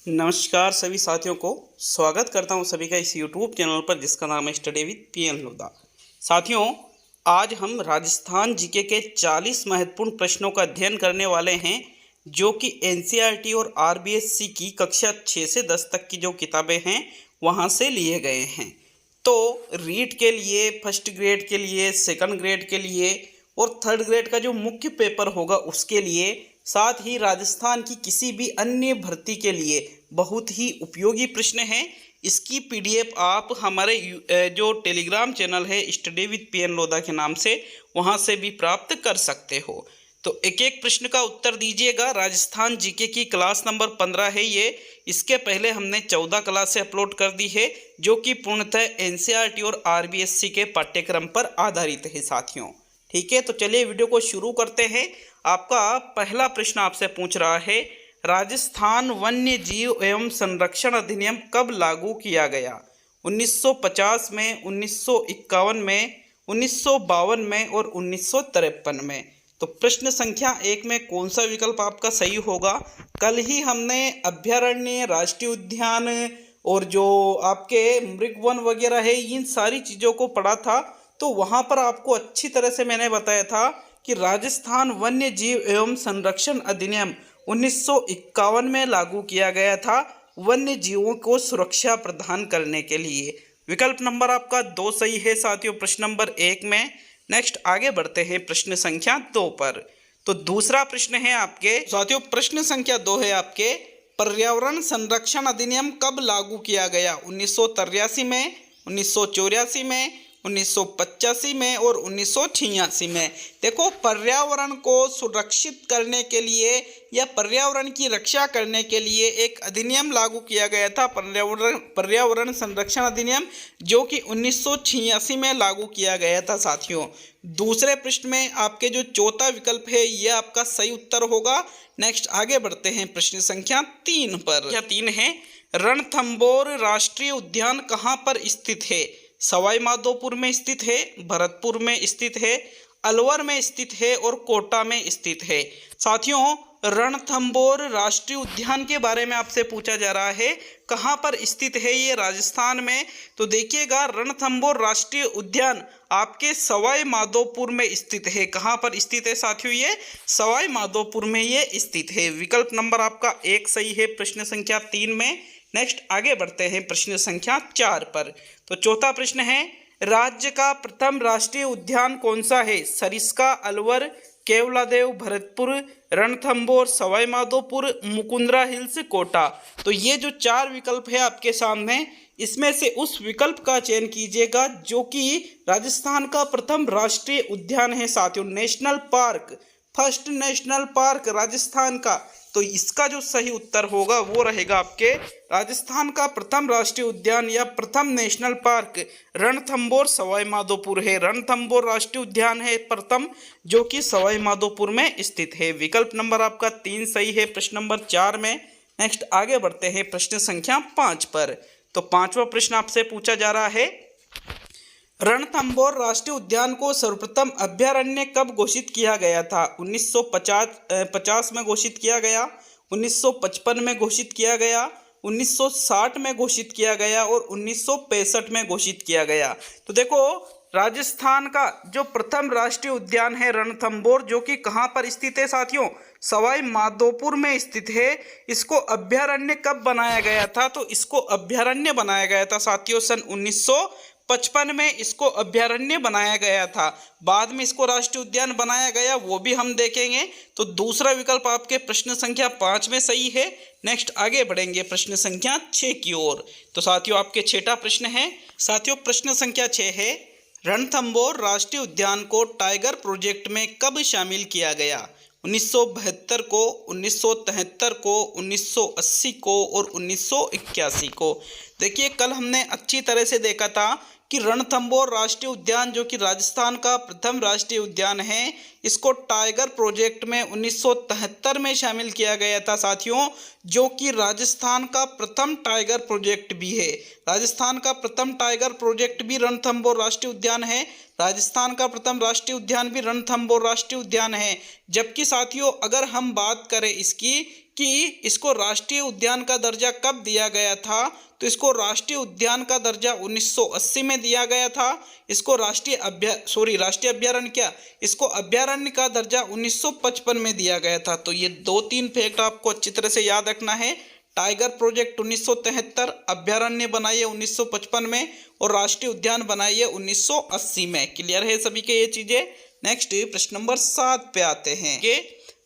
नमस्कार सभी साथियों को स्वागत करता हूं सभी का इस यूट्यूब चैनल पर जिसका नाम है स्टडी विद पीएन लोधा। साथियों, आज हम राजस्थान जीके के 40 महत्वपूर्ण प्रश्नों का अध्ययन करने वाले हैं जो कि एनसीईआरटी और आरबीएससी की कक्षा 6 से 10 तक की जो किताबें हैं वहां से लिए गए हैं। तो रीट के लिए, फर्स्ट ग्रेड के लिए, सेकंड ग्रेड के लिए और थर्ड ग्रेड का जो मुख्य पेपर होगा उसके लिए, साथ ही राजस्थान की किसी भी अन्य भर्ती के लिए बहुत ही उपयोगी प्रश्न हैं। इसकी पीडीएफ आप हमारे जो टेलीग्राम चैनल है स्टडी विद पीएन लोधा के नाम से वहां से भी प्राप्त कर सकते हो। तो एक एक प्रश्न का उत्तर दीजिएगा। राजस्थान जीके की क्लास नंबर 15 है ये। इसके पहले हमने 14 क्लासें अपलोड कर दी है जो कि पूर्णतः एनसीईआरटी और आरबीएससी के पाठ्यक्रम पर आधारित है साथियों। ठीक है, तो चलिए वीडियो को शुरू करते हैं। आपका पहला प्रश्न आपसे पूछ रहा है, राजस्थान वन्य जीव एवं संरक्षण अधिनियम कब लागू किया गया? 1950 में, 1951 में, 1952 में और 1953 में। तो प्रश्न संख्या 1 में कौन सा विकल्प आपका सही होगा? कल ही हमने अभ्यारण्य, राष्ट्रीय उद्यान और जो आपके मृगवन वगैरह है इन सारी चीज़ों को पढ़ा था। तो वहाँ पर आपको अच्छी तरह से मैंने बताया था कि राजस्थान वन्य जीव एवं संरक्षण अधिनियम 1951 में लागू किया गया था वन्य जीवों को सुरक्षा प्रदान करने के लिए। विकल्प नंबर आपका 2 सही है साथियों प्रश्न नंबर 1 में। नेक्स्ट आगे बढ़ते हैं प्रश्न संख्या 2 पर। तो दूसरा प्रश्न है आपके साथियों, प्रश्न संख्या 2 है आपके, पर्यावरण संरक्षण अधिनियम कब लागू किया गया? 1983 में, 1984 में, 1985 में और 1986 में। देखो, पर्यावरण को सुरक्षित करने के लिए या पर्यावरण की रक्षा करने के लिए एक अधिनियम लागू किया गया था, पर्यावरण संरक्षण अधिनियम, जो कि 1986 में लागू किया गया था साथियों। दूसरे प्रश्न में आपके जो चौथा विकल्प है यह आपका सही उत्तर होगा। नेक्स्ट आगे बढ़ते हैं प्रश्न संख्या 3 पर। यह 3 है, रणथंभौर राष्ट्रीय उद्यान कहाँ पर स्थित है? सवाई माधोपुर में स्थित है, भरतपुर में स्थित है, अलवर में स्थित है और कोटा में स्थित है। साथियों, रणथंभौर राष्ट्रीय उद्यान के बारे में आपसे पूछा जा रहा है, कहाँ पर स्थित है ये? राजस्थान में। तो देखिएगा, रणथंभौर राष्ट्रीय उद्यान आपके सवाई माधोपुर में स्थित है। कहाँ पर स्थित है साथियों? ये सवाई माधोपुर में ये स्थित है। विकल्प नंबर आपका 1 सही है प्रश्न संख्या 3 में। नेक्स्ट आगे बढ़ते हैं प्रश्न संख्या 4 पर। तो चौथा प्रश्न है, राज्य का प्रथम राष्ट्रीय उद्यान कौन सा है? सरिस्का, अलवर, केवलादेव, भरतपुर, रणथंभौर, सवाई माधोपुर, मुकुंदरा हिल्स, कोटा। तो ये जो 4 विकल्प है आपके सामने, इसमें से उस विकल्प का चयन कीजिएगा जो कि राजस्थान का प्रथम राष्ट्रीय उद्यान है साथियों, national park, first national park Rajasthan का। तो इसका जो सही उत्तर होगा वो रहेगा आपके राजस्थान का प्रथम राष्ट्रीय उद्यान या प्रथम नेशनल पार्क रणथंभौर सवाई माधोपुर है। रणथंभौर राष्ट्रीय उद्यान है प्रथम, जो कि सवाई माधोपुर में स्थित है। विकल्प नंबर आपका 3 सही है प्रश्न नंबर 4 में। नेक्स्ट आगे बढ़ते हैं प्रश्न संख्या 5 पर। तो 5वां प्रश्न आपसे पूछा जा रहा है, रणथंभौर राष्ट्रीय उद्यान को सर्वप्रथम अभ्यारण्य कब घोषित किया गया था? 1950 में घोषित किया गया, 1955 में घोषित किया गया, 1960 में घोषित किया गया और 1965 में घोषित किया गया। तो देखो, राजस्थान का जो प्रथम राष्ट्रीय उद्यान है रणथंभौर, जो कि कहाँ पर स्थित है साथियों? सवाई माधोपुर में स्थित है। इसको अभ्यारण्य कब बनाया गया था? तो इसको अभ्यारण्य बनाया गया था साथियों सन 1955 में इसको अभ्यारण्य बनाया गया था। बाद में इसको राष्ट्रीय उद्यान बनाया गया, वो भी हम देखेंगे। तो दूसरा विकल्प आपके प्रश्न संख्या 5 में सही है। नेक्स्ट आगे बढ़ेंगे प्रश्न संख्या 6 की ओर। तो साथियों, आपके 6ठा प्रश्न है। साथियों, प्रश्न संख्या 6 है, रणथंभौर राष्ट्रीय उद्यान को टाइगर प्रोजेक्ट में कब शामिल किया गया? 1972 को, 1973 को, 1980 को और 1981 को। देखिए, कल हमने अच्छी तरह से देखा था कि रणथंभौर राष्ट्रीय उद्यान, जो कि राजस्थान का प्रथम राष्ट्रीय उद्यान है, इसको टाइगर प्रोजेक्ट में 1973 में शामिल किया गया था साथियों, जो कि राजस्थान का प्रथम टाइगर प्रोजेक्ट भी है। राजस्थान का प्रथम टाइगर प्रोजेक्ट भी रणथंभौर राष्ट्रीय उद्यान है, राजस्थान का प्रथम राष्ट्रीय उद्यान भी रणथंभौर राष्ट्रीय उद्यान है। जबकि साथियों, अगर हम बात करें इसकी कि इसको राष्ट्रीय उद्यान का दर्जा कब दिया गया था, तो इसको राष्ट्रीय उद्यान का दर्जा 1980 में दिया गया था। इसको राष्ट्रीय अभ्यारण्य क्या, इसको अभ्यारण्य का दर्जा 1955 में दिया गया था। तो ये 2-3 फैक्ट आपको अच्छी तरह से याद रखना है। टाइगर प्रोजेक्ट 1973, अभ्यारण्य बनाइए 1955 में और राष्ट्रीय उद्यान बनाइए 1980 में। क्लियर है सभी के ये चीजें। नेक्स्ट प्रश्न नंबर 7 पे आते हैं कि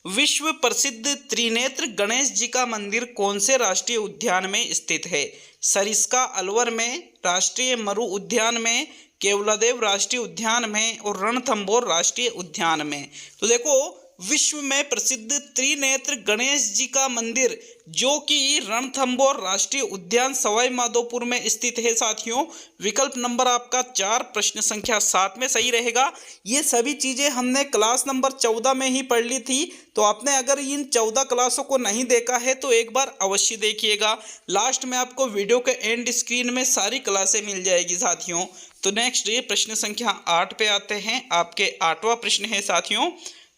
विश्व प्रसिद्ध त्रिनेत्र गणेश जी का मंदिर कौन से राष्ट्रीय उद्यान में स्थित है? सरिस्का अलवर में, राष्ट्रीय मरु उद्यान में, केवलादेव राष्ट्रीय उद्यान में और रणथंभौर राष्ट्रीय उद्यान में। तो देखो, विश्व में प्रसिद्ध त्रिनेत्र गणेश जी का मंदिर जो कि रणथंभौर राष्ट्रीय उद्यान सवाई माधोपुर में स्थित है साथियों। विकल्प नंबर आपका 4 प्रश्न संख्या 7 में सही रहेगा। ये सभी चीजें हमने क्लास नंबर 14 में ही पढ़ ली थी, तो आपने अगर इन 14 क्लासों को नहीं देखा है तो एक बार अवश्य देखिएगा। लास्ट में आपको वीडियो के एंड स्क्रीन में सारी क्लासें मिल जाएगी साथियों। तो नेक्स्ट ये प्रश्न संख्या 8 पे आते हैं। आपके 8वां प्रश्न है साथियों,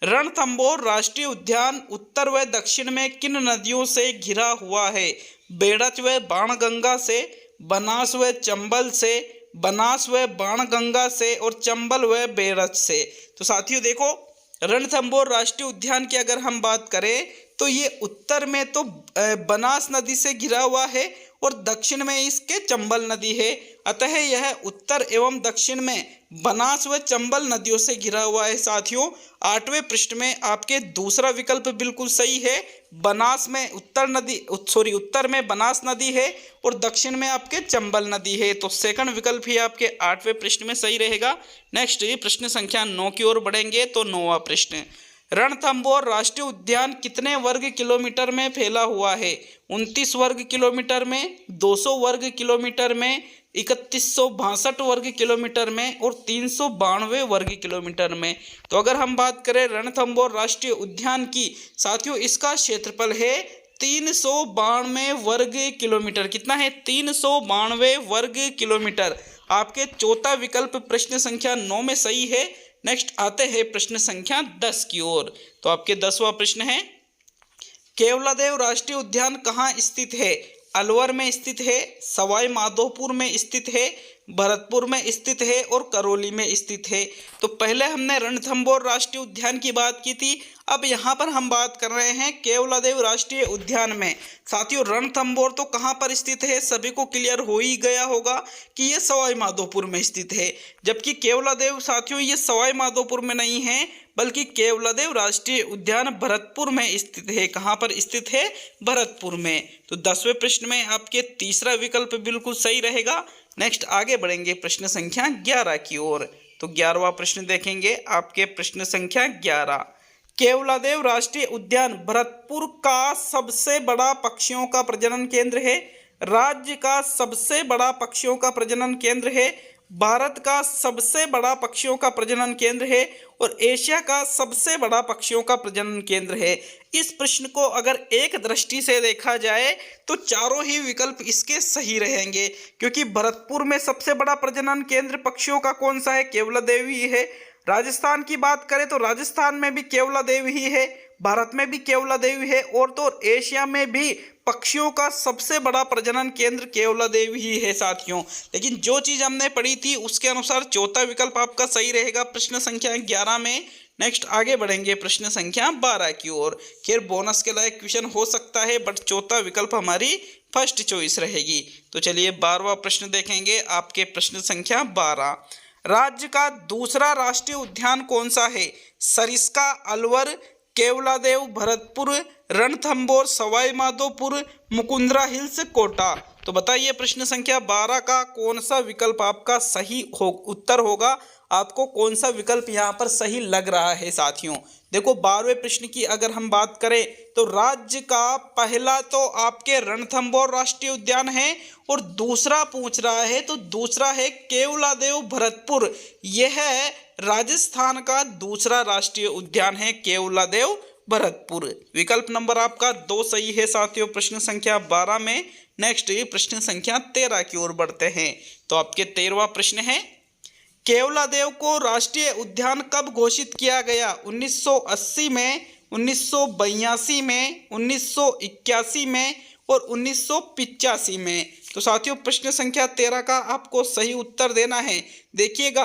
रणथंभौर राष्ट्रीय उद्यान उत्तर व दक्षिण में किन नदियों से घिरा हुआ है? बेड़च व बाणगंगा से, बनास व चंबल से, बनास व बाणगंगा से और चंबल व बेड़च से। तो साथियों देखो, रणथंभौर राष्ट्रीय उद्यान की अगर हम बात करें तो ये उत्तर में तो बनास नदी से घिरा हुआ है और दक्षिण में इसके चंबल नदी है। अतः यह उत्तर एवं दक्षिण में बनास व चंबल नदियों से घिरा हुआ है साथियों। 8वें पृष्ठ में आपके दूसरा विकल्प बिल्कुल सही है। बनास में उत्तर में बनास नदी है और दक्षिण में आपके चंबल नदी है। तो सेकंड विकल्प ही आपके 8वें पृष्ठ में सही रहेगा। नेक्स्ट प्रश्न संख्या 9 की ओर बढ़ेंगे। तो 9वां प्रश्न, रणथंभौर राष्ट्रीय उद्यान कितने वर्ग किलोमीटर में फैला हुआ है? 29 वर्ग किलोमीटर में, 200 वर्ग किलोमीटर में, 3162 वर्ग किलोमीटर में और 392 वर्ग किलोमीटर में। तो अगर हम बात करें रणथंभौर राष्ट्रीय उद्यान की साथियों, इसका क्षेत्रफल है 392 वर्ग किलोमीटर। कितना है? 392 वर्ग किलोमीटर। आपके चौथा विकल्प प्रश्न संख्या 9 में सही है। नेक्स्ट आते हैं प्रश्न संख्या 10 की ओर। तो आपके 10वां प्रश्न है, केवलादेव राष्ट्रीय उद्यान कहाँ स्थित है? अलवर में स्थित है, सवाई माधोपुर में स्थित है, भरतपुर में स्थित है और करौली में स्थित है। तो पहले हमने रणथंभौर राष्ट्रीय उद्यान की बात की थी, अब यहाँ पर हम बात कर रहे हैं केवलादेव राष्ट्रीय उद्यान में। साथियों रणथंभौर तो कहाँ पर स्थित है, सभी को क्लियर हो ही गया होगा कि ये सवाई माधोपुर में स्थित है। जबकि केवलादेव साथियों ये सवाई माधोपुर में नहीं है, बल्कि केवलादेव राष्ट्रीय उद्यान भरतपुर में स्थित है। कहाँ पर स्थित है? भरतपुर में। तो 10वें प्रश्न में आपके तीसरा विकल्प बिल्कुल सही रहेगा। नेक्स्ट आगे बढ़ेंगे प्रश्न संख्या 11 की ओर। तो 11वां प्रश्न देखेंगे आपके प्रश्न संख्या 11, केवलादेव राष्ट्रीय उद्यान भरतपुर का सबसे बड़ा पक्षियों का प्रजनन केंद्र है, राज्य का सबसे बड़ा पक्षियों का प्रजनन केंद्र है, भारत का सबसे बड़ा पक्षियों का प्रजनन केंद्र है और एशिया का सबसे बड़ा पक्षियों का प्रजनन केंद्र है। इस प्रश्न को अगर एक दृष्टि से देखा जाए तो चारों ही विकल्प इसके सही रहेंगे, क्योंकि भरतपुर में सबसे बड़ा प्रजनन केंद्र पक्षियों का कौन सा है? केवलादेव ही है। राजस्थान की बात करें तो राजस्थान में भी केवलादेव ही है, भारत में भी केवलादेव है और तो एशिया में भी पक्षियों का सबसे बड़ा प्रजनन केंद्र केवलादेव ही है साथियों। लेकिन जो चीज हमने पढ़ी थी उसके अनुसार चौथा विकल्प आपका सही रहेगा प्रश्न संख्या 11 में। नेक्स्ट आगे बढ़ेंगे प्रश्न संख्या 12 की ओर। खैर बोनस के लायक क्वेश्चन हो सकता है, बट चौथा विकल्प हमारी फर्स्ट चॉइस रहेगी। तो चलिए 12वां प्रश्न देखेंगे आपके प्रश्न संख्या 12, राज्य का दूसरा राष्ट्रीय उद्यान कौन सा है? सरिस्का अलवर, केवलादेव भरतपुर, रणथंभौर सवाई माधोपुर, मुकुंदरा हिल्स कोटा। तो बताइए प्रश्न संख्या 12 का कौन सा विकल्प आपका सही उत्तर होगा? आपको कौन सा विकल्प यहाँ पर सही लग रहा है साथियों? देखो 12वें प्रश्न की अगर हम बात करें तो राज्य का पहला तो आपके रणथंभौर राष्ट्रीय उद्यान है और दूसरा पूछ रहा है तो दूसरा है केवलादेव भरतपुर। यह राजस्थान का दूसरा राष्ट्रीय उद्यान है केवलादेव भरतपुर। विकल्प नंबर आपका 2 सही है साथियों प्रश्न संख्या 12 में। नेक्स्ट प्रश्न संख्या 13 की ओर बढ़ते हैं। तो आपके 13वां प्रश्न है, केवलादेव को राष्ट्रीय उद्यान कब घोषित किया गया? 1980 में, 1982 में, 1981 में और 1985 में। तो साथियों प्रश्न संख्या 13 का आपको सही उत्तर देना है। देखिएगा,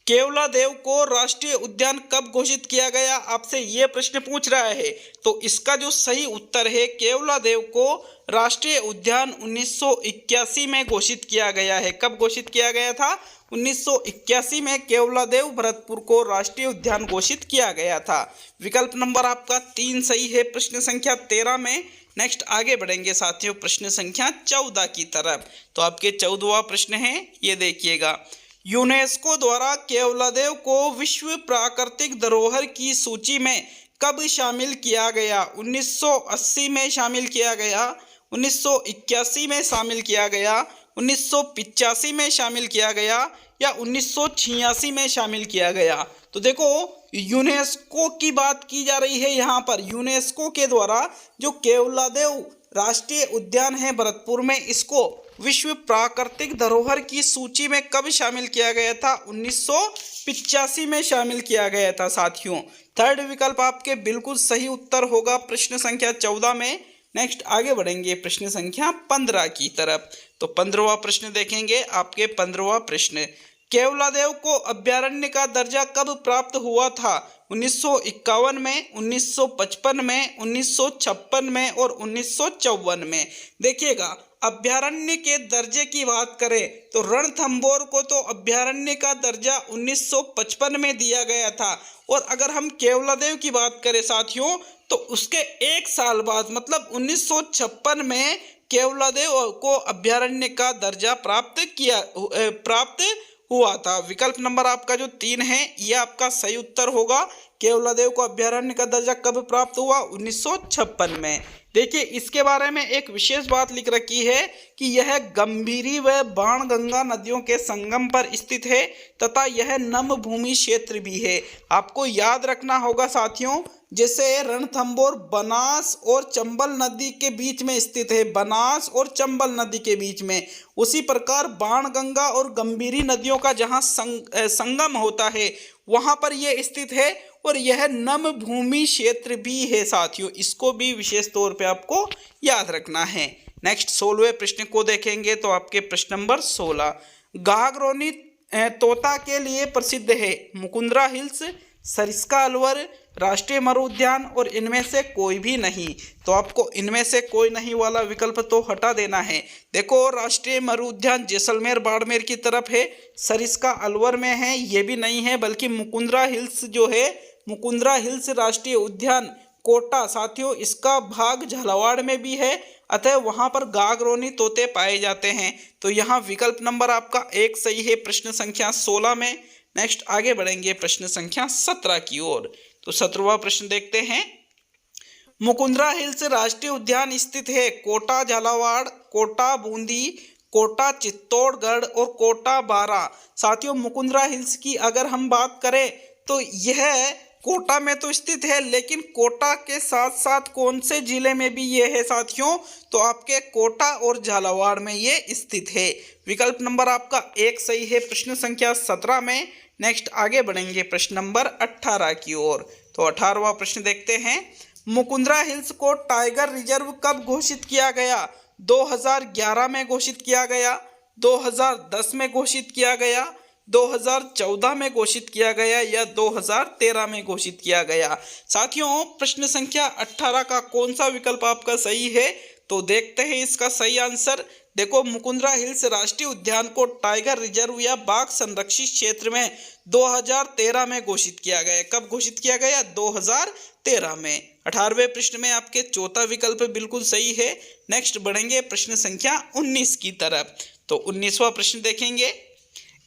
केवलादेव को राष्ट्रीय उद्यान कब घोषित किया गया, आपसे ये प्रश्न पूछ रहा है। तो इसका जो सही उत्तर है, केवलादेव को राष्ट्रीय उद्यान 1981 में घोषित किया गया है। कब घोषित किया गया था? 1981 में केवलादेव भरतपुर को राष्ट्रीय उद्यान घोषित किया गया था। विकल्प नंबर आपका 3 सही है प्रश्न संख्या 13 में। नेक्स्ट आगे बढ़ेंगे साथियों प्रश्न संख्या 14 की तरफ। तो आपके 14वां प्रश्न है, ये देखिएगा, यूनेस्को द्वारा केवलादेव को विश्व प्राकृतिक धरोहर की सूची में कब शामिल किया गया? 1980 में शामिल किया गया, 1981 में शामिल किया गया, 1985 में शामिल किया गया या 1986 में शामिल किया गया? तो देखो, यूनेस्को की बात की जा रही है यहाँ पर। यूनेस्को के द्वारा जो केवलादेव राष्ट्रीय उद्यान है भरतपुर में, इसको विश्व प्राकृतिक धरोहर की सूची में कब शामिल किया गया था? 1985 में शामिल किया गया था साथियों। थर्ड विकल्प आपके बिल्कुल सही उत्तर होगा प्रश्न संख्या 14 में। नेक्स्ट आगे बढ़ेंगे प्रश्न संख्या 15 की तरफ। तो 15वां प्रश्न देखेंगे, आपके 15वां प्रश्न, केवलादेव को अभ्यारण्य का दर्जा कब प्राप्त हुआ था? 1951 में, 1955 में, 1956 में और 1954 में। देखिएगा, अभ्यारण्य के दर्जे की बात करें तो रणथंभौर को तो अभ्यारण्य का दर्जा 1955 में दिया गया था, और अगर हम केवलादेव की बात करें साथियों, तो उसके एक साल बाद मतलब 1956 में केवलादेव को अभ्यारण्य का दर्जा प्राप्त हुआ था। विकल्प नंबर आपका जो 3 है, ये आपका सही उत्तर होगा। केवलादेव को अभ्यारण्य का दर्जा कब प्राप्त हुआ? 1956 में। देखिए, इसके बारे में एक विशेष बात लिख रखी है कि यह गंभीरी व बाणगंगा नदियों के संगम पर स्थित है तथा यह नम भूमि क्षेत्र भी है। आपको याद रखना होगा साथियों, जैसे रणथंभौर बनास और चंबल नदी के बीच में स्थित है, बनास और चंबल नदी के बीच में, उसी प्रकार बाणगंगा और गंभीरी नदियों का जहाँ संगम होता है वहाँ पर यह स्थित है, और यह नम भूमि क्षेत्र भी है साथियों। इसको भी विशेष तौर पे आपको याद रखना है। नेक्स्ट 16वें प्रश्न को देखेंगे। तो आपके प्रश्न नंबर 16, गागरोनी तोता के लिए प्रसिद्ध है, मुकुंदरा हिल्स, सरिस्का अलवर, राष्ट्रीय मरु उद्यान और इनमें से कोई भी नहीं। तो आपको इनमें से कोई नहीं वाला विकल्प तो हटा देना है। देखो, राष्ट्रीय मरु उद्यान जैसलमेर बाड़मेर की तरफ है, सरिस्का अलवर में है, ये भी नहीं है, बल्कि मुकुंदरा हिल्स जो है, मुकुंदरा हिल्स राष्ट्रीय उद्यान कोटा साथियों, इसका भाग झालावाड़ में भी है, अतः वहां पर गागरोनी तोते पाए जाते हैं। तो यहाँ विकल्प नंबर आपका 1 सही है प्रश्न संख्या 16 में। नेक्स्ट आगे बढ़ेंगे प्रश्न संख्या 17 की ओर। तो 17वां प्रश्न देखते हैं, मुकुंदरा हिल्स राष्ट्रीय उद्यान स्थित है कोटा झालावाड़, कोटा बूंदी, कोटा चित्तौड़गढ़ और कोटा बारा। साथियों, मुकुंदरा हिल्स की अगर हम बात करें तो यह कोटा में तो स्थित है, लेकिन कोटा के साथ साथ कौन से जिले में भी ये है साथियों? तो आपके कोटा और झालावाड़ में ये स्थित है। विकल्प नंबर आपका 1 सही है प्रश्न संख्या 17 में। नेक्स्ट आगे बढ़ेंगे प्रश्न नंबर 18 की ओर। तो 18वां प्रश्न देखते हैं, मुकुंदरा हिल्स को टाइगर रिजर्व कब घोषित किया गया? 2011 में घोषित किया गया, 2010 में घोषित किया गया, 2014 में घोषित किया गया या 2013 में घोषित किया गया? साथियों, प्रश्न संख्या 18 का कौन सा विकल्प आपका सही है? तो देखते हैं इसका सही आंसर। देखो, मुकुंदरा हिल्स राष्ट्रीय उद्यान को टाइगर रिजर्व या बाघ संरक्षित क्षेत्र में 2013 में घोषित किया गया। कब घोषित किया गया? 2013 में। 18वें प्रश्न में आपके चौथा विकल्प बिल्कुल सही है। नेक्स्ट बढ़ेंगे प्रश्न संख्या 19 की तरफ। तो 19वां प्रश्न देखेंगे,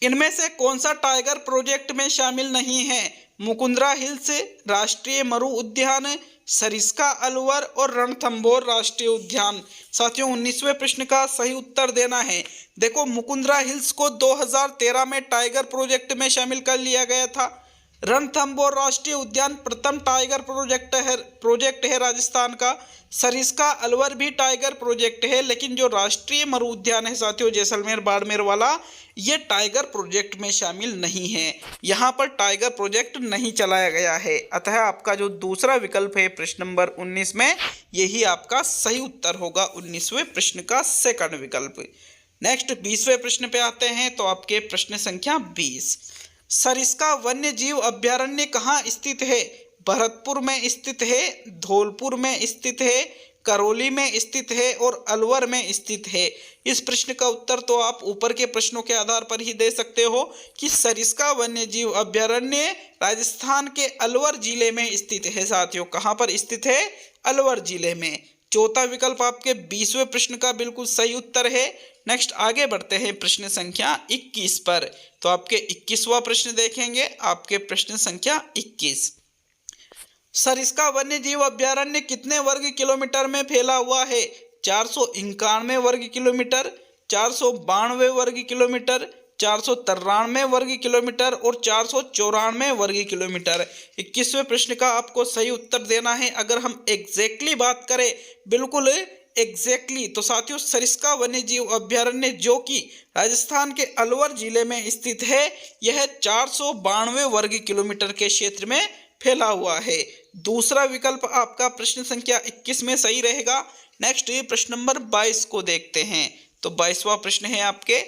इनमें से कौन सा टाइगर प्रोजेक्ट में शामिल नहीं है? मुकुंदरा हिल्स राष्ट्रीय मरु उद्यान, सरिस्का अलवर और रणथंभौर राष्ट्रीय उद्यान। साथियों, 19वें प्रश्न का सही उत्तर देना है। देखो, मुकुंदरा हिल्स को 2013 में टाइगर प्रोजेक्ट में शामिल कर लिया गया था। रणथंभौर राष्ट्रीय उद्यान प्रथम टाइगर प्रोजेक्ट है राजस्थान का। सरिस्का अलवर भी टाइगर प्रोजेक्ट है, लेकिन जो राष्ट्रीय मरु उद्यान है साथियों जैसलमेर बाड़मेर वाला, ये टाइगर प्रोजेक्ट में शामिल नहीं है। यहाँ पर टाइगर प्रोजेक्ट नहीं चलाया गया है। अतः आपका जो दूसरा विकल्प है प्रश्न नंबर 19 में, यही आपका सही उत्तर होगा 19वें प्रश्न का सेकंड विकल्प। नेक्स्ट 20वें प्रश्न पे आते हैं। तो आपके प्रश्न संख्या 20, सरिस्का वन्य जीव अभ्यारण्य कहाँ स्थित है? भरतपुर में स्थित है, धौलपुर में स्थित है, करौली में स्थित है और अलवर में स्थित है। इस प्रश्न का उत्तर तो आप ऊपर के प्रश्नों के आधार पर ही दे सकते हो कि सरिस्का वन्य जीव अभ्यारण्य राजस्थान के अलवर जिले में स्थित है साथियों। कहाँ पर स्थित है? अलवर जिले में। चौथा विकल्प आपके 20वें प्रश्न का बिल्कुल सही उत्तर है। नेक्स्ट आगे बढ़ते हैं प्रश्न संख्या 21 पर। तो आपके 21वां प्रश्न देखेंगे, आपके प्रश्न संख्या 21, सरिस्का वन्य जीव अभ्यारण्य कितने वर्ग किलोमीटर में फैला हुआ है? 491 वर्ग किलोमीटर, 492 वर्ग किलोमीटर, 493 वर्ग किलोमीटर और 494 वर्ग किलोमीटर। 21वें प्रश्न का आपको सही उत्तर देना है। अगर हम एग्जैक्टली बात करें, बिल्कुल एग्जैक्टली, तो साथियों सरिस्का वन्य जीव अभ्यारण्य जो कि राजस्थान के अलवर जिले में स्थित है, यह 492 वर्ग किलोमीटर के क्षेत्र में फैला हुआ है। दूसरा विकल्प आपका प्रश्न संख्या 21 में सही रहेगा। नेक्स्ट प्रश्न नंबर 22 को देखते हैं। तो 22वां प्रश्न है आपके,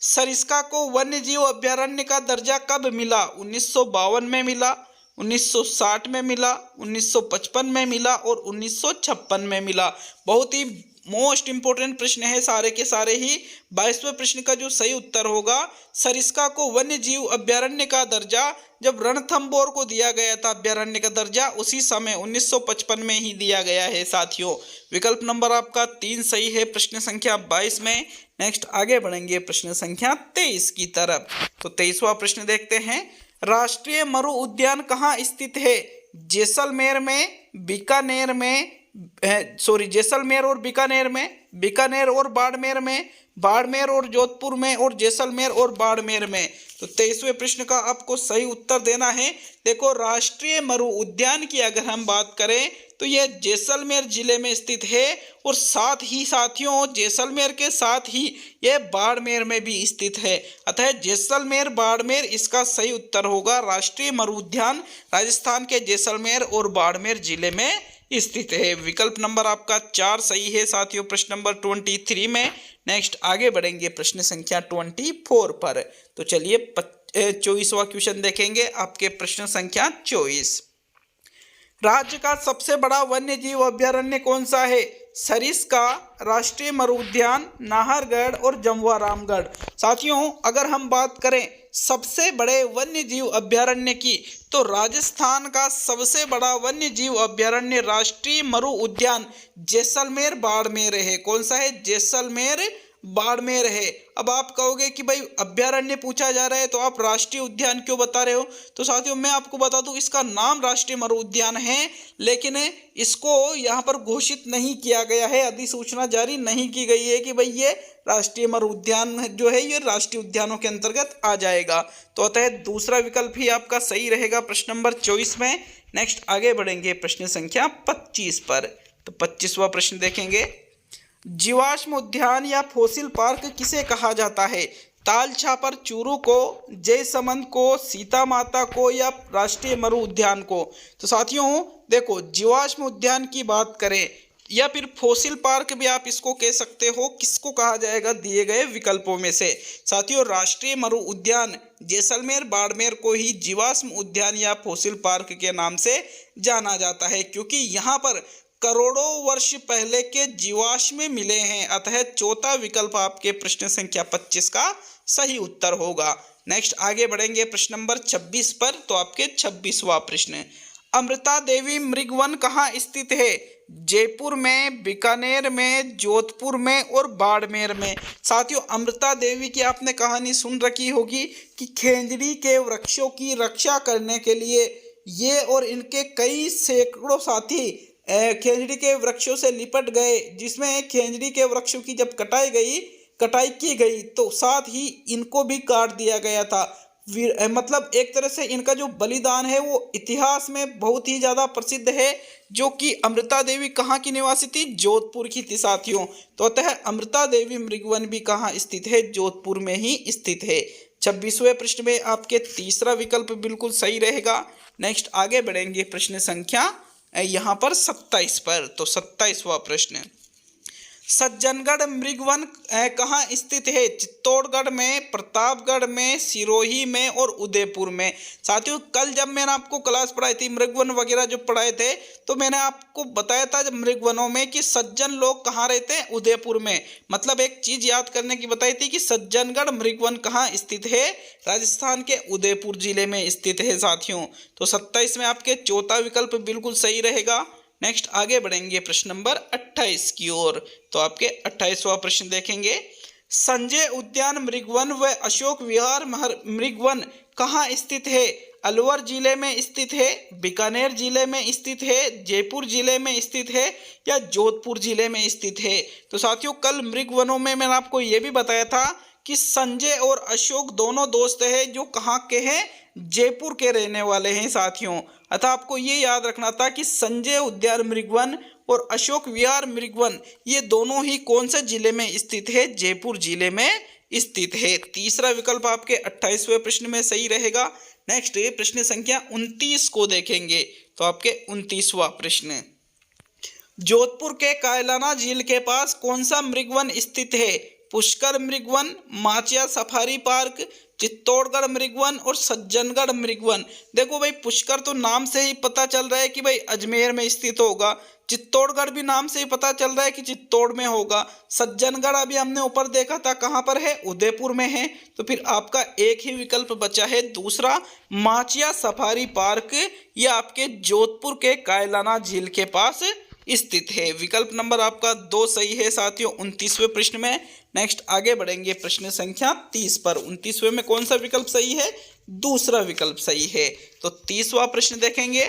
सरिस्का को वन्य जीव अभ्यारण्य का दर्जा कब मिला? 1952 में मिला, 1960 में मिला, 1955 में मिला और 1956 में मिला। बहुत ही मोस्ट इंपोर्टेंट प्रश्न है सारे के सारे ही। 22वें प्रश्न का जो सही उत्तर होगा, सरिस्का को वन्य जीव अभ्यारण्य का दर्जा जब रणथंभौर को दिया गया था अभ्यारण्य का दर्जा, उसी समय 1955 में ही दिया गया है साथियों। विकल्प नंबर आपका 3 सही है प्रश्न संख्या 22 में। नेक्स्ट आगे बढ़ेंगे प्रश्न संख्या 23 की तरफ। तो 23वां प्रश्न देखते हैं, राष्ट्रीय मरु उद्यान कहाँ स्थित है? जैसलमेर में, बीकानेर में, जैसलमेर और बीकानेर में, बीकानेर और बाड़मेर में, बाड़मेर और जोधपुर में और जैसलमेर और बाड़मेर में। तो 23वें प्रश्न का आपको सही उत्तर देना है। देखो राष्ट्रीय मरु उद्यान की अगर हम बात करें तो यह जैसलमेर जिले में स्थित है और साथ ही साथियों जैसलमेर के साथ ही यह बाड़मेर में भी स्थित है। अतः जैसलमेर बाड़मेर इसका सही उत्तर होगा। राष्ट्रीय मरु उद्यान राजस्थान के जैसलमेर और बाड़मेर जिले में स्थित है। विकल्प नंबर आपका 4 सही है साथियों प्रश्न नंबर 23 में। नेक्स्ट आगे बढ़ेंगे प्रश्न संख्या 24 पर। तो चलिए 24वां क्वेश्चन देखेंगे, आपके प्रश्न संख्या 24, राज्य का सबसे बड़ा वन्य जीव अभ्यारण्य कौन सा है? सरिस्का, राष्ट्रीय मरु उद्यान, नाहरगढ़ और जमवारामगढ़। साथियों अगर हम बात करें सबसे बड़े वन्य जीव अभ्यारण्य की, तो राजस्थान का सबसे बड़ा वन्य जीव अभ्यारण्य राष्ट्रीय मरु उद्यान जैसलमेर बाड़मेर है। कौन सा है? जैसलमेर बाड़मेर है। अब आप कहोगे कि भाई अभ्यारण्य पूछा जा रहा है तो आप राष्ट्रीय उद्यान क्यों बता रहे हो? तो साथियों मैं आपको बता दूं, इसका नाम राष्ट्रीय मरु उद्यान है, लेकिन इसको यहाँ पर घोषित नहीं किया गया है, अधिसूचना जारी नहीं की गई है कि भाई ये राष्ट्रीय मरु उद्यान जो है ये राष्ट्रीय उद्यानों के अंतर्गत आ जाएगा। तो अतः दूसरा विकल्प ही आपका सही रहेगा प्रश्न नंबर 24 में। नेक्स्ट आगे बढ़ेंगे प्रश्न संख्या 25 पर। तो 25वां प्रश्न देखेंगे, जीवाश्म उद्यान या फोसिल पार्क किसे कहा जाता है? ताल छापर चूरू को, जयसमंद को, सीता माता को या राष्ट्रीय मरु उद्यान को? तो साथियों देखो जीवाश्म उद्यान की बात करें या फिर फोसिल पार्क भी आप इसको कह सकते हो, किसको कहा जाएगा दिए गए विकल्पों में से? साथियों राष्ट्रीय मरु उद्यान जैसलमेर बाड़मेर को ही जीवाश्म उद्यान या फोसिल पार्क के नाम से जाना जाता है, क्योंकि यहाँ पर करोड़ों वर्ष पहले के जीवाश्म मिले हैं। अतः चौथा विकल्प आपके प्रश्न संख्या 25 का सही उत्तर होगा। नेक्स्ट आगे बढ़ेंगे प्रश्न नंबर 26 पर। तो आपके 26वां प्रश्न, अमृता देवी मृगवन कहाँ स्थित है? जयपुर में, बीकानेर में, जोधपुर में और बाड़मेर में। साथियों अमृता देवी की आपने कहानी सुन रखी होगी कि खेजड़ी के वृक्षों की रक्षा करने के लिए ये और इनके कई सैकड़ों साथी खेजड़ी के वृक्षों से लिपट गए, जिसमें खेजड़ी के वृक्षों की जब कटाई की गई तो साथ ही इनको भी काट दिया गया था। मतलब एक तरह से इनका जो बलिदान है वो इतिहास में बहुत ही ज़्यादा प्रसिद्ध है, जो कि अमृता देवी कहाँ की निवासी थी, जोधपुर की थी साथियों। तो अतः अमृता देवी मृगवन भी कहाँ स्थित है, जोधपुर में ही स्थित है। 26वें प्रश्न में आपके तीसरा विकल्प बिल्कुल सही रहेगा। नेक्स्ट आगे बढ़ेंगे प्रश्न संख्या यहाँ पर 27 पर। तो 27वां प्रश्न, सज्जनगढ़ मृगवन कहाँ स्थित है, चित्तौड़गढ़ में, प्रतापगढ़ में, सिरोही में और उदयपुर में। साथियों कल जब मैंने आपको क्लास पढ़ाई थी, मृगवन वगैरह जो पढ़ाए थे, तो मैंने आपको बताया था जब मृगवनों में कि सज्जन लोग कहाँ रहते हैं, उदयपुर में। मतलब एक चीज याद करने की बताई थी कि सज्जनगढ़ मृगवन कहाँ स्थित है, राजस्थान के उदयपुर जिले में स्थित है साथियों। तो 27 में आपके चौथा विकल्प बिल्कुल सही रहेगा। नेक्स्ट आगे बढ़ेंगे प्रश्न नंबर 28 की ओर। तो आपके 28वां प्रश्न देखेंगे, संजय उद्यान मृगवन व अशोक विहार मृगवन कहाँ स्थित है, अलवर जिले में स्थित है, बीकानेर जिले में स्थित है, जयपुर जिले में स्थित है या जोधपुर जिले में स्थित है। तो साथियों कल मृगवनों में मैंने आपको ये भी बताया था कि संजय और अशोक दोनों दोस्त हैं जो कहाँ के हैं, जयपुर के रहने वाले हैं साथियों। अतः आपको ये याद रखना था कि संजय उद्यान मृगवन और अशोक विहार मृगवन ये दोनों ही कौन से जिले में स्थित है, जयपुर जिले में स्थित है। तीसरा विकल्प आपके 28वें प्रश्न में सही रहेगा। नेक्स्ट प्रश्न संख्या 29 को देखेंगे। तो आपके 29वां प्रश्न, जोधपुर के कायलाना झील के पास कौन सा मृगवन स्थित है, पुष्कर मृगवन, माचिया सफारी पार्क, चित्तौड़गढ़ मृगवन और सज्जनगढ़ मृगवन। देखो भाई पुष्कर तो नाम से ही पता चल रहा है कि भाई अजमेर में स्थित होगा, चित्तौड़गढ़ भी नाम से ही पता चल रहा है कि चित्तौड़ में होगा, सज्जनगढ़ अभी हमने ऊपर देखा था कहाँ पर है, उदयपुर में है। तो फिर आपका एक ही विकल्प बचा है दूसरा, माचिया सफारी पार्क, ये आपके जोधपुर के कायलाना झील के पास स्थित है। विकल्प नंबर आपका 2 सही है साथियों 29वें प्रश्न में। नेक्स्ट आगे बढ़ेंगे प्रश्न संख्या 30 पर। 29वें में कौन सा विकल्प सही है, दूसरा विकल्प सही है। तो 30वां प्रश्न देखेंगे,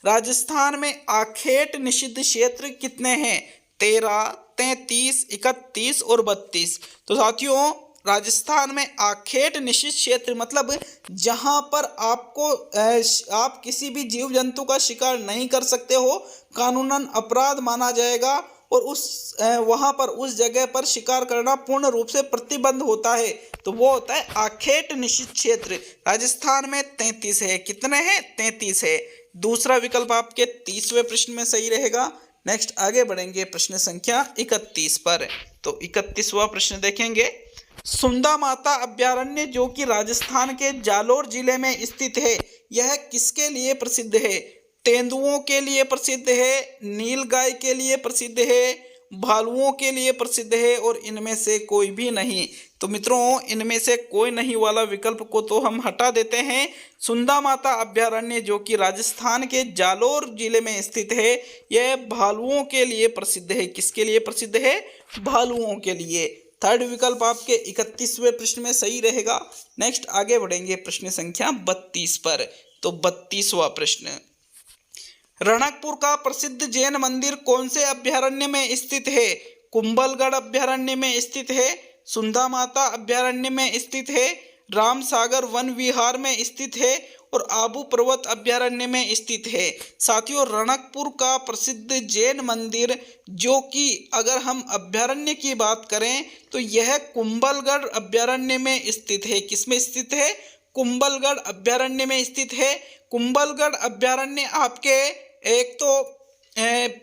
राजस्थान में आखेट निषिद्ध क्षेत्र कितने हैं, 13, 33, 31 और 32। तो साथियों राजस्थान में आखेट निषिद्ध क्षेत्र मतलब जहां पर आपको आप किसी भी जीव जंतु का शिकार नहीं कर सकते हो, कानूनन अपराध माना जाएगा और उस वहां पर उस जगह पर शिकार करना पूर्ण रूप से प्रतिबंध होता है। तो वो होता है आखेट निषिद्ध क्षेत्र। राजस्थान में 33 है। कितने हैं, 33 है। दूसरा विकल्प आपके 30वें प्रश्न में सही रहेगा। नेक्स्ट आगे बढ़ेंगे प्रश्न संख्या 31 पर। तो 31वां प्रश्न देखेंगे, सुंदा माता अभ्यारण्य जो कि राजस्थान के जालोर जिले में स्थित है, यह किसके लिए प्रसिद्ध है, तेंदुओं के लिए प्रसिद्ध है, नीलगाय के लिए प्रसिद्ध है, भालुओं के लिए प्रसिद्ध है और इनमें से कोई भी नहीं। तो मित्रों इनमें से कोई नहीं वाला विकल्प को तो हम हटा देते हैं। सुंदा माता अभ्यारण्य जो कि राजस्थान के जालोर जिले में स्थित है, यह भालुओं के लिए प्रसिद्ध है। किसके लिए प्रसिद्ध है, भालुओं के लिए। थर्ड विकल्प आपके 31वें प्रश्न में सही रहेगा। नेक्स्ट आगे बढ़ेंगे प्रश्न संख्या 32 पर। तो 32वां प्रश्न, रणकपुर का प्रसिद्ध जैन मंदिर कौन से अभ्यारण्य में स्थित है, कुंभलगढ़ अभ्यारण्य में स्थित है, सुंदा माता अभ्यारण्य में स्थित है, रामसागर वन विहार में स्थित है और आबू पर्वत अभ्यारण्य में स्थित है। साथियों रणकपुर का प्रसिद्ध जैन मंदिर जो कि अगर हम अभ्यारण्य की बात करें तो यह कुंभलगढ़ अभ्यारण्य में स्थित है। किसमें स्थित है, कुंभलगढ़ अभ्यारण्य में स्थित है। कुंभलगढ़ अभ्यारण्य आपके एक तो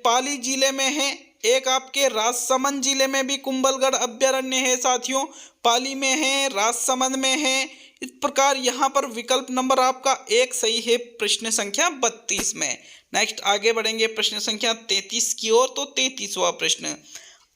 पाली जिले में है, एक आपके राजसमंद जिले में भी कुंभलगढ़ अभ्यारण्य है साथियों, पाली में है, राजसमंद में है। इस प्रकार यहाँ पर विकल्प नंबर आपका 1 सही है प्रश्न संख्या 32 में। नेक्स्ट आगे बढ़ेंगे प्रश्न संख्या 33 की ओर। तो 33वां प्रश्न,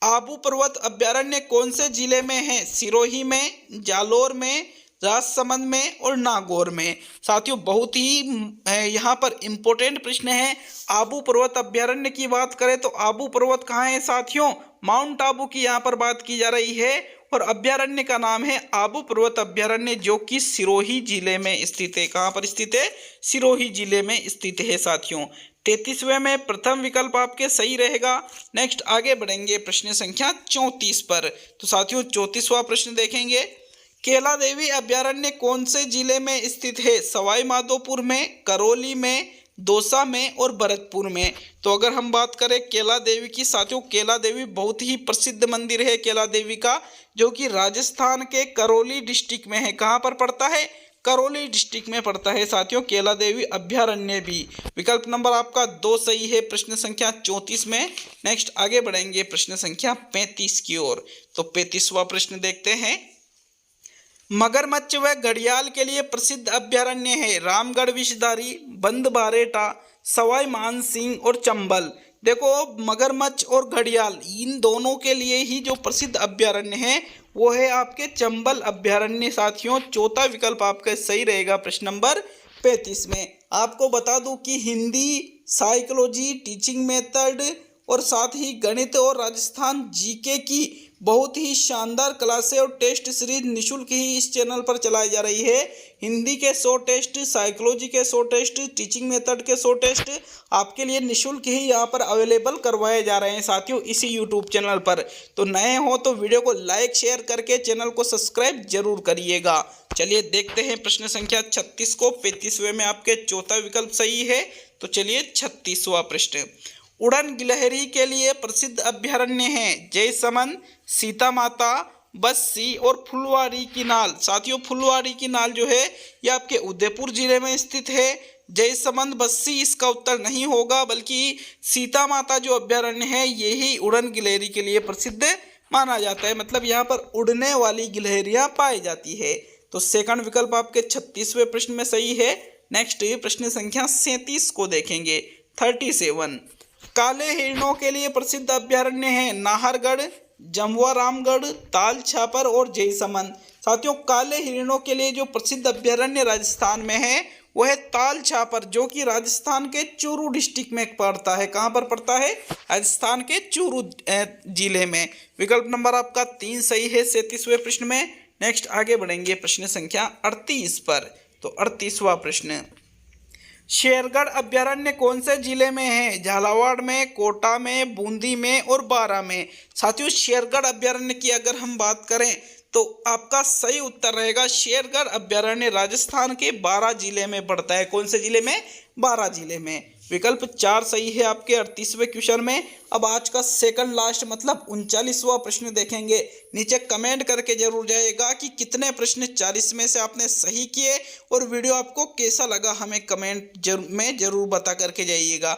आबू पर्वत अभ्यारण्य कौन से जिले में है, सिरोही में, जालोर में, राजसमंद में और नागौर में। साथियों बहुत ही यहाँ पर इम्पोर्टेंट प्रश्न है। आबू पर्वत अभ्यारण्य की बात करें तो आबू पर्वत कहाँ है साथियों, माउंट आबू की यहाँ पर बात की जा रही है और अभ्यारण्य का नाम है आबू पर्वत अभ्यारण्य जो कि सिरोही जिले में स्थित है। कहाँ पर स्थित है, सिरोही जिले में स्थित है साथियों। 33वें में प्रथम विकल्प आपके सही रहेगा। नेक्स्ट आगे बढ़ेंगे प्रश्न संख्या 34 पर। तो साथियों 34वां प्रश्न देखेंगे, केला देवी अभयारण्य कौन से जिले में स्थित है? सवाई माधोपुर में, करौली में, दौसा में और भरतपुर में। तो अगर हम बात करें केला देवी की, साथियों केला देवी बहुत ही प्रसिद्ध मंदिर है केला देवी का, जो कि राजस्थान के करौली डिस्ट्रिक्ट में है। कहाँ पर पड़ता है? करौली डिस्ट्रिक्ट में पड़ता है साथियों केला देवी अभयारण्य भी। विकल्प नंबर आपका 2 सही है प्रश्न संख्या 34 में। नेक्स्ट आगे बढ़ेंगे प्रश्न संख्या 35 की ओर। तो 35वां प्रश्न देखते हैं। मगरमच्छ व घड़ियाल के लिए प्रसिद्ध अभयारण्य है रामगढ़ विषधारी, बंदबारेटा, सवाई मानसिंह और चंबल। देखो मगरमच्छ और घड़ियाल इन दोनों के लिए ही जो प्रसिद्ध अभयारण्य है वो है आपके चंबल अभयारण्य साथियों। चौथा विकल्प आपका सही रहेगा प्रश्न नंबर 35 में। आपको बता दूं कि हिंदी, साइकोलॉजी, टीचिंग मेथड और साथ ही गणित और राजस्थान जीके की बहुत ही शानदार क्लासें और टेस्ट सीरीज निःशुल्क ही इस चैनल पर चलाई जा रही है। हिंदी के 100 टेस्ट, साइकोलॉजी के 100 टेस्ट, टीचिंग मेथड के 100 टेस्ट आपके लिए निःशुल्क ही यहाँ पर अवेलेबल करवाए जा रहे हैं साथियों इसी यूट्यूब चैनल पर। तो नए हो तो वीडियो को लाइक शेयर करके चैनल को सब्सक्राइब जरूर करिएगा। चलिए देखते हैं प्रश्न संख्या 36 को। 35वें में आपके चौथा विकल्प सही है। तो चलिए 36वां प्रश्न। उड़न गिलहरी के लिए प्रसिद्ध अभयारण्य है जयसमंद, सीता माता, बस्सी और फुलवारी की नाल। साथियों फुलवारी की नाल जो है ये आपके उदयपुर जिले में स्थित है। जयसमंद, बस्सी इसका उत्तर नहीं होगा, बल्कि सीता माता जो अभयारण्य है यही उड़न गिलहरी के लिए प्रसिद्ध माना जाता है। मतलब यहाँ पर उड़ने वाली गिलहरियां पाई जाती है। तो सेकंड विकल्प आपके 36वें प्रश्न में सही है। नेक्स्ट प्रश्न संख्या 37 को देखेंगे। 37 काले हिरणों के लिए प्रसिद्ध अभयारण्य है नाहरगढ़, जमवारामगढ़, ताल छापर और जयसमंद। साथियों काले हिरणों के लिए जो प्रसिद्ध अभयारण्य राजस्थान में है वो है ताल छापर, जो कि राजस्थान के चूरू डिस्ट्रिक्ट में पड़ता है। कहाँ पर पड़ता है? राजस्थान के चूरू जिले में। विकल्प नंबर आपका 3 सही है 37वें प्रश्न में। नेक्स्ट आगे बढ़ेंगे प्रश्न संख्या 38 पर। तो 38वां प्रश्न। शेरगढ़ अभयारण्य कौन से जिले में है? झालावाड़ में, कोटा में, बूंदी में और बारां में। साथियों शेरगढ़ अभयारण्य की अगर हम बात करें तो आपका सही उत्तर रहेगा शेरगढ़ अभयारण्य राजस्थान के बारां जिले में पड़ता है। कौन से जिले में? बारां जिले में। विकल्प 4 सही है आपके 38वें क्वेश्चन में। अब आज का सेकंड लास्ट मतलब 39वां प्रश्न देखेंगे। नीचे कमेंट करके जरूर जाइएगा कि कितने प्रश्न 40 में से आपने सही किए और वीडियो आपको कैसा लगा हमें कमेंट में जरूर बता करके जाइएगा।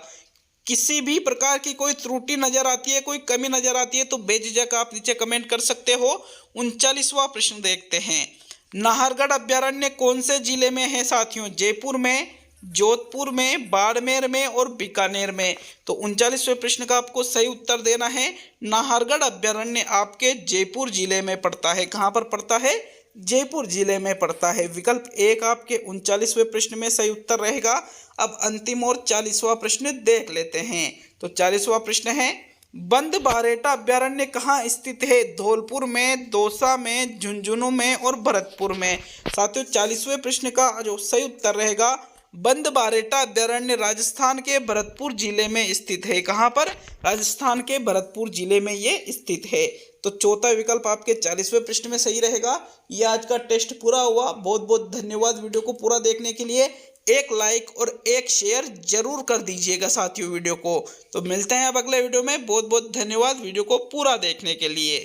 किसी भी प्रकार की कोई त्रुटि नजर आती है, कोई कमी नजर आती है तो बेझिझक आप नीचे कमेंट कर सकते हो। 39वां प्रश्न देखते हैं। नाहरगढ़ अभयारण्य कौन से जिले में है साथियों? जयपुर में, जोधपुर में, बाड़मेर में और बीकानेर में। तो 39वें प्रश्न का आपको सही उत्तर देना है। नाहरगढ़ अभयारण्य आपके जयपुर जिले में पड़ता है। कहाँ पर पड़ता है? जयपुर जिले में पड़ता है। विकल्प 1 आपके 39वें प्रश्न में सही उत्तर रहेगा। अब अंतिम और 40वां प्रश्न देख लेते हैं। तो 40वां प्रश्न है बंदबारेटा अभयारण्य कहाँ स्थित है? धौलपुर में, दौसा में, झुंझुनू में और भरतपुर में। साथियों 40वें प्रश्न का जो सही उत्तर रहेगा बंदबारेटा अभयारण्य राजस्थान के भरतपुर जिले में स्थित है। कहाँ पर? राजस्थान के भरतपुर जिले में ये स्थित है। तो चौथा विकल्प आपके 40वें प्रश्न में सही रहेगा। ये आज का टेस्ट पूरा हुआ। बहुत बहुत धन्यवाद वीडियो को पूरा देखने के लिए। एक लाइक और एक शेयर जरूर कर दीजिएगा साथियों वीडियो को। तो मिलते हैं अब अगले वीडियो में। बहुत बहुत धन्यवाद वीडियो को पूरा देखने के लिए।